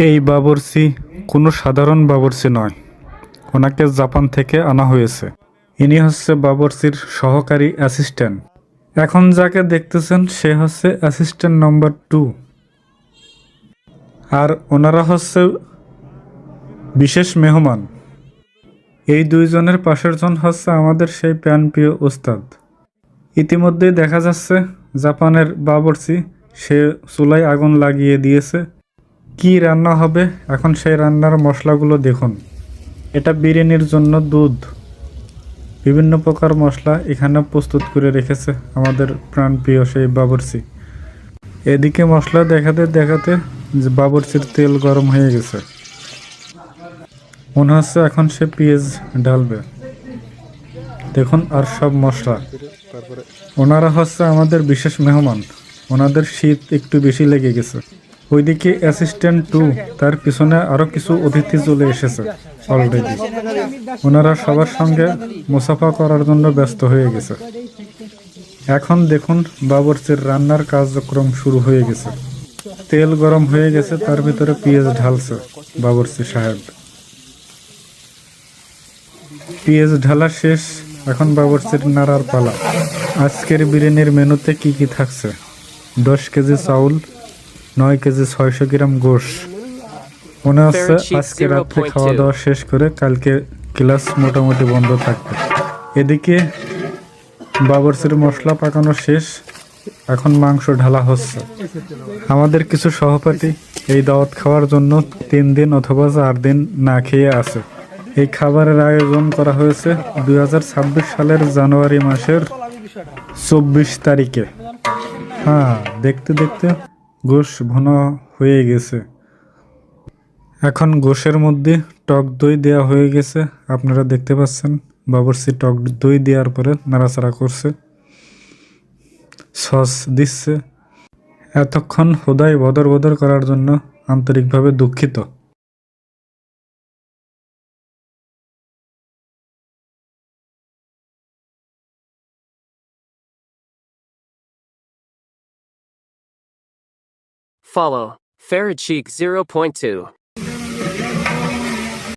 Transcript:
এই বাবুর্চি কোনো সাধারণ বাবুর্চি নয়, ওনাকে জাপান থেকে আনা হয়েছে। ইনি হচ্ছে বাবুর্চির সহকারী অ্যাসিস্ট্যান্ট। এখন যাকে দেখতেছেন সে হচ্ছে অ্যাসিস্ট্যান্ট নাম্বার 2, আর ওনারা হচ্ছে বিশেষ মেহমান। এই দুইজনের পাশের জন হচ্ছে আমাদের সেই প্রাণপ্রিয় ওস্তাদ। ইতিমধ্যেই দেখা যাচ্ছে জাপানের বাবুর্চি সে চুলায় আগুন লাগিয়ে দিয়েছে। কি রান্না হবে এখন সেই রান্নার মশলাগুলো দেখুন। এটা বিরিয়ানির জন্য দুধ, বিভিন্ন প্রকার মশলা এখানে প্রস্তুত করে রেখেছে আমাদের প্রাণপ্রিয় সেই বাবুর্চি। এদিকে মশলা দেখাতে দেখাতে যে বাবুর্চির তেল গরম হয়ে গেছে, মনে হচ্ছে এখন সে পেঁয়াজ ঢালবে। দেখুন আর সব মশলা। ওনারা হচ্ছে আমাদের বিশেষ মেহমান, ওনাদের শীত একটু বেশি লেগে গেছে। ওইদিকে অ্যাসিস্ট্যান্ট 2 তার পিছনে আরো কিছু অতিথি চলে এসেছে অলরেডি। ওনারা সবার সঙ্গে মুসাফা করার জন্য ব্যস্ত হয়ে গেছে। এখন দেখুন বাবুর্চির রান্নার কার্যক্রম শুরু হয়ে গেছে। তেল গরম হয়ে গেছে, তার ভিতরে পেঁয়াজ ঢালছে বাবুর্চি সাহেব। পেঁয়াজ ঢালা শেষ, এখন বাবুর্চির নাড়ার পালা। আজকের বিরিয়ানির মেনুতে কি কি থাকছে: 10 কেজি চাউল, 9 কেজি 600 গ্রাম গোশ। মনে হচ্ছে আজকে রাত্রে খাওয়া দাওয়া শেষ করে কালকে ক্লাস মোটামুটি বন্ধ থাকবে। এদিকে বাবুর্চির মশলা পাকানো শেষ, এখন মাংস ঢালা হচ্ছে। আমাদের কিছু সহপাঠী এই দাওয়াত খাওয়ার জন্য 3 দিন অথবা 4 দিন না খেয়ে আছে। এই খাবারের আয়োজন করা হয়েছে 2026 সালের জানুয়ারি মাসের 24 তারিখে। হ্যাঁ, দেখতে দেখতে গোশ ঘন হয়ে গেছে। এখন গোশের মধ্যে টক দই দেওয়া হয়ে গেছে, আপনারা দেখতে পাচ্ছেন। বাবুর্চি টক দই দেওয়ার পরে নাড়াচাড়া করছে, সস দিচ্ছে। এতক্ষণ হুদাই বদর বদর করার জন্য আন্তরিকভাবে দুঃখিত। Follow Farad Sheik 0.2.